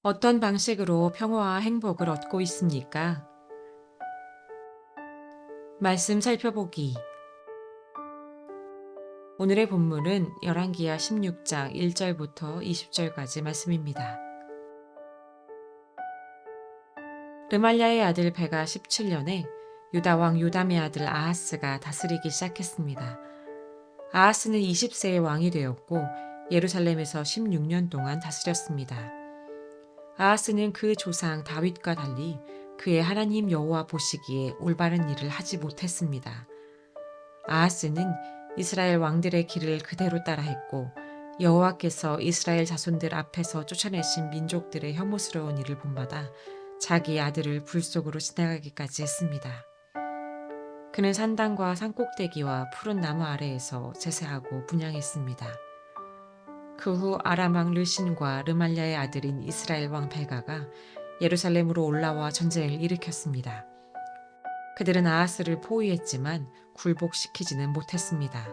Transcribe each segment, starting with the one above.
어떤 방식으로 평화와 행복을 얻고 있습니까? 말씀 살펴보기. 오늘의 본문은 열왕기하 16장 1절부터 20절까지 말씀입니다. 르말랴의 아들 베가 17년에 유다 왕 요담의 아들 아하스가 다스리기 시작했습니다. 아하스는 20세의 왕이 되었고 예루살렘에서 16년 동안 다스렸습니다. 아하스는 그 조상 다윗과 달리 그의 하나님 여호와 보시기에 올바른 일을 하지 못했습니다. 아하스는 이스라엘 왕들의 길을 그대로 따라했고 여호와께서 이스라엘 자손들 앞에서 쫓아내신 민족들의 혐오스러운 일을 본받아 자기 아들을 불 속으로 지나가기까지 했습니다. 그는 산당과 산꼭대기와 푸른 나무 아래에서 제사하고 분향했습니다. 그 후 아람 왕 르신과 르말랴의 아들인 이스라엘 왕 베가가 예루살렘으로 올라와 전쟁을 일으켰습니다. 그들은 아하스를 포위했지만 굴복시키지는 못했습니다.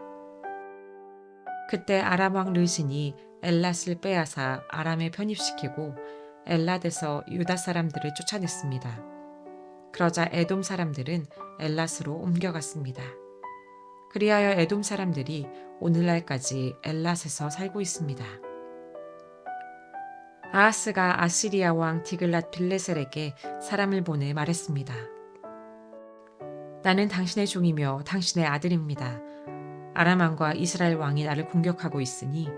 그때 아람 왕 르신이 엘랏을 빼앗아 아람에 편입시키고 엘랏에서 유다 사람들을 쫓아냈습니다. 그러자 에돔 사람들은 엘랏으로 옮겨갔습니다. 그리하여 에돔 사람들이 오늘날까지 엘랏에서 살고 있습니다. 아하스가 아시리아 왕 디글랏 빌레셀에게 사람을 보내 말했습니다. 나는 당신의 종이며 당신의 아들입니다. 아람 왕과 이스라엘 왕이 나를 공격하고 있으니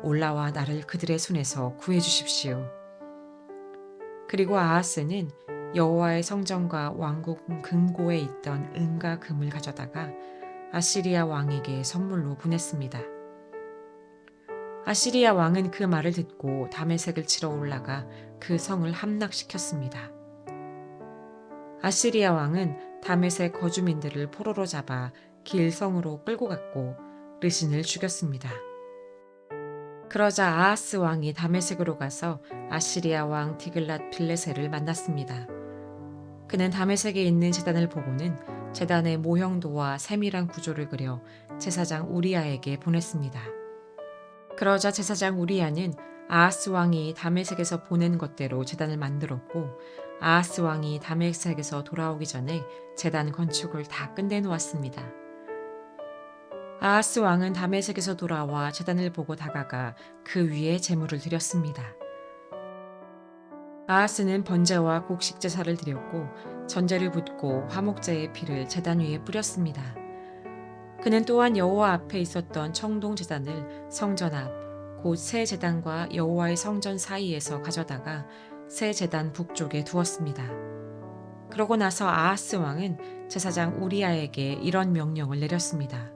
올라와 나를 그들의 손에서 구해 주십시오. 그리고 아하스는 여호와의 성전과 왕국 금고에 있던 은과 금을 가져다가 아시리아 왕에게 선물로 보냈습니다. 아시리아 왕은 그 말을 듣고 다메섹을 치러 올라가 그 성을 함락시켰습니다. 아시리아 왕은 다메섹 거주민들을 포로로 잡아 길성으로 끌고 갔고 르신을 죽였습니다. 그러자 아하스 왕이 다메섹으로 가서 아시리아 왕 디글랏 빌레셀을 만났습니다. 그는 다메섹에 있는 제단을 보고는 제단의 모형도와 세밀한 구조를 그려 제사장 우리아에게 보냈습니다. 그러자 제사장 우리아는 아하스 왕이 다메섹에서 보낸 것대로 제단을 만들었고 아하스 왕이 다메섹에서 돌아오기 전에 제단 건축을 다 끝내놓았습니다. 아하스 왕은 다메섹에서 돌아와 제단을 보고 다가가 그 위에 제물을 드렸습니다. 아하스는 번제와 곡식 제사를 드렸고 전제를 붓고 화목제의 피를 제단 위에 뿌렸습니다. 그는 또한 여호와 앞에 있었던 청동 제단을 성전 앞, 곧 새 제단과 여호와의 성전 사이에서 가져다가 새 제단 북쪽에 두었습니다. 그러고 나서 아하스 왕은 제사장 우리아에게 이런 명령을 내렸습니다.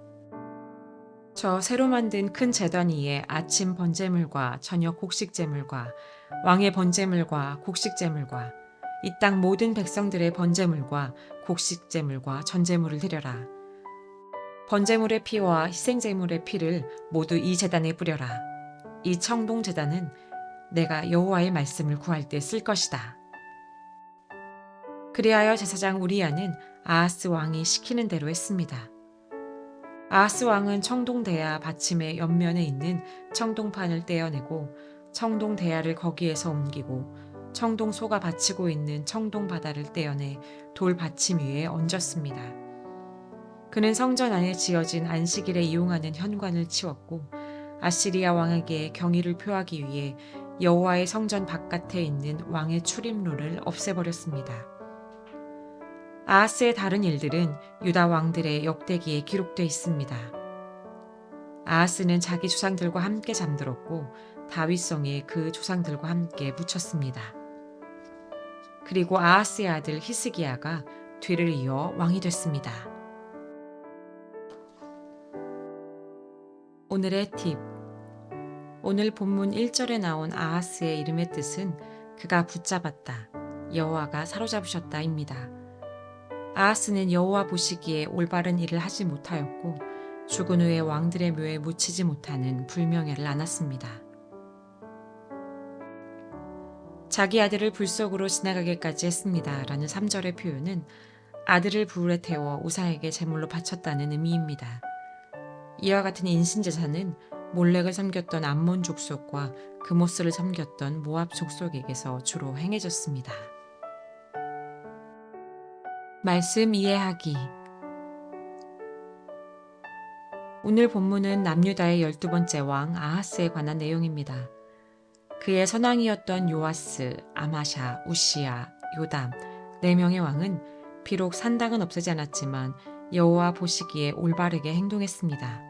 저 새로 만든 큰 제단 위에 아침 번제물과 저녁 곡식제물과 왕의 번제물과 곡식제물과 이 땅 모든 백성들의 번제물과 곡식제물과 전제물을 드려라. 번제물의 피와 희생제물의 피를 모두 이 제단에 뿌려라. 이 청동 제단은 내가 여호와의 말씀을 구할 때 쓸 것이다. 그리하여 제사장 우리아는 아하스 왕이 시키는 대로 했습니다. 아하스 왕은 청동대야 받침의 옆면에 있는 청동판을 떼어내고 청동대야를 거기에서 옮기고 청동소가 받치고 있는 청동바다를 떼어내 돌 받침 위에 얹었습니다. 그는 성전 안에 지어진 안식일에 이용하는 현관을 치웠고 아시리아 왕에게 경의를 표하기 위해 여호와의 성전 바깥에 있는 왕의 출입로를 없애버렸습니다. 아하스의 다른 일들은 유다 왕들의 역대기에 기록되어 있습니다. 아하스는 자기 조상들과 함께 잠들었고 다윗성에 그 조상들과 함께 묻혔습니다. 그리고 아하스의 아들 히스기야가 뒤를 이어 왕이 됐습니다. 오늘의 팁. 오늘 본문 1절에 나온 아하스의 이름의 뜻은 그가 붙잡았다, 여호와가 사로잡으셨다입니다. 아하스는 여호와 보시기에 올바른 일을 하지 못하였고 죽은 후에 왕들의 묘에 묻히지 못하는 불명예를 안았습니다. 자기 아들을 불 속으로 지나가기까지 했습니다 라는 3절의 표현은 아들을 불에 태워 우상에게 제물로 바쳤다는 의미입니다. 이와 같은 인신제사는 몰렉을 섬겼던 암몬 족속과 그모스를 섬겼던 모압 족속에게서 주로 행해졌습니다. 말씀 이해하기. 오늘 본문은 남유다의 12번째 왕 아하스에 관한 내용입니다. 그의 선왕이었던 요아스, 아마샤, 우시야, 요담 4명의 왕은 비록 산당은 없애지 않았지만 여호와 보시기에 올바르게 행동했습니다.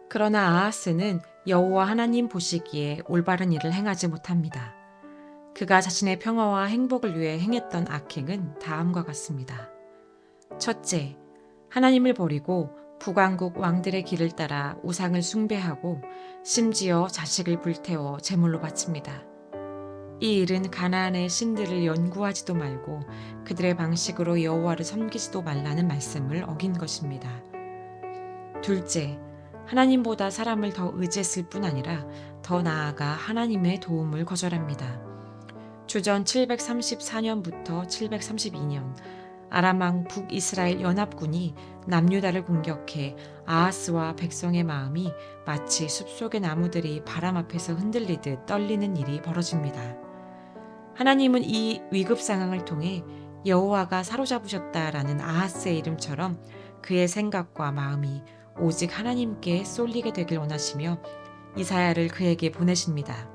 그러나 아하스는 여호와 하나님 보시기에 올바른 일을 행하지 못합니다. 그가 자신의 평화와 행복을 위해 행했던 악행은 다음과 같습니다. 첫째, 하나님을 버리고 북왕국 왕들의 길을 따라 우상을 숭배하고 심지어 자식을 불태워 제물로 바칩니다. 이 일은 가나안의 신들을 연구하지도 말고 그들의 방식으로 여호와를 섬기지도 말라는 말씀을 어긴 것입니다. 둘째, 하나님보다 사람을 더 의지했을 뿐 아니라 더 나아가 하나님의 도움을 거절합니다. 주전 734년부터 732년 아람 왕 북이스라엘 연합군이 남유다를 공격해 아하스와 백성의 마음이 마치 숲속의 나무들이 바람 앞에서 흔들리듯 떨리는 일이 벌어집니다. 하나님은 이 위급 상황을 통해 여호와가 사로잡으셨다라는 아하스의 이름처럼 그의 생각과 마음이 오직 하나님께 쏠리게 되길 원하시며 이사야를 그에게 보내십니다.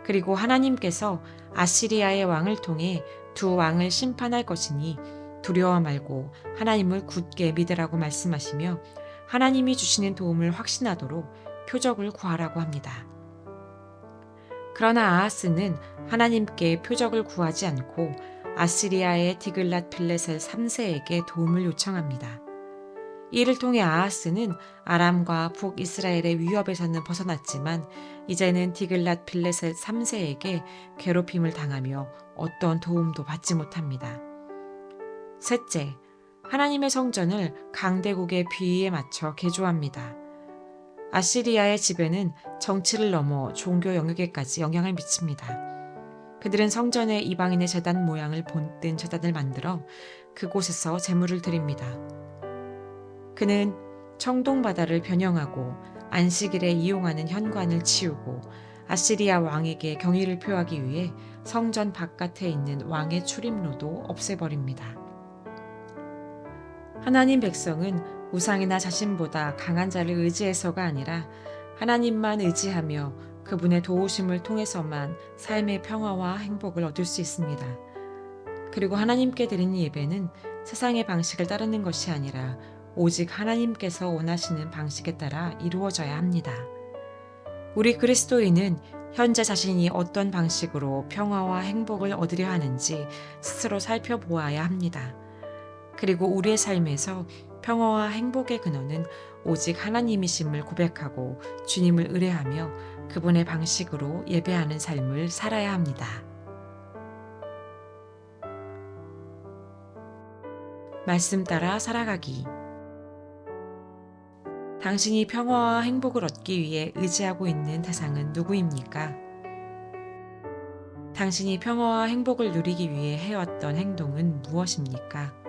그리고 하나님께서 아시리아의 왕을 통해 두 왕을 심판할 것이니 두려워 말고 하나님을 굳게 믿으라고 말씀하시며 하나님이 주시는 도움을 확신하도록 표적을 구하라고 합니다. 그러나 아하스는 하나님께 표적을 구하지 않고 아시리아의 디글랏 필레셀 3세에게 도움을 요청합니다. 이를 통해 아하스는 아람과 북이스라엘의 위협에서는 벗어났지만 이제는 디글랏 필레셀 3세에게 괴롭힘을 당하며 어떤 도움도 받지 못합니다. 셋째, 하나님의 성전을 강대국의 비위에 맞춰 개조합니다. 아시리아의 지배는 정치를 넘어 종교 영역에까지 영향을 미칩니다. 그들은 성전에 이방인의 제단 모양을 본뜬 제단을 만들어 그곳에서 제물을 드립니다. 그는 청동바다를 변형하고 안식일에 이용하는 현관을 치우고 아시리아 왕에게 경의를 표하기 위해 성전 바깥에 있는 왕의 출입로도 없애버립니다. 하나님 백성은 우상이나 자신보다 강한 자를 의지해서가 아니라 하나님만 의지하며 그분의 도우심을 통해서만 삶의 평화와 행복을 얻을 수 있습니다. 그리고 하나님께 드리는 예배는 세상의 방식을 따르는 것이 아니라 오직 하나님께서 원하시는 방식에 따라 이루어져야 합니다. 우리 그리스도인은 현재 자신이 어떤 방식으로 평화와 행복을 얻으려 하는지 스스로 살펴보아야 합니다. 그리고 우리의 삶에서 평화와 행복의 근원은 오직 하나님이심을 고백하고 주님을 의뢰하며 그분의 방식으로 예배하는 삶을 살아야 합니다. 말씀 따라 살아가기. 당신이 평화와 행복을 얻기 위해 의지하고 있는 대상은 누구입니까? 당신이 평화와 행복을 누리기 위해 해왔던 행동은 무엇입니까?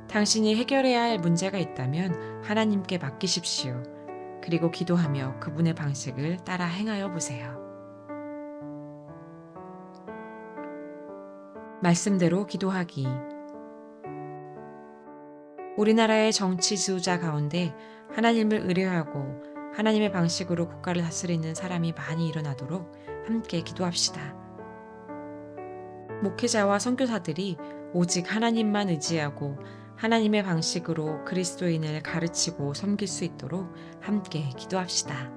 당신이 해결해야 할 문제가 있다면 하나님께 맡기십시오. 그리고 기도하며 그분의 방식을 따라 행하여 보세요. 말씀대로 기도하기. 우리나라의 정치 지도자 가운데 하나님을 의뢰하고 하나님의 방식으로 국가를 다스리는 사람이 많이 일어나도록 함께 기도합시다. 목회자와 선교사들이 오직 하나님만 의지하고 하나님의 방식으로 그리스도인을 가르치고 섬길 수 있도록 함께 기도합시다.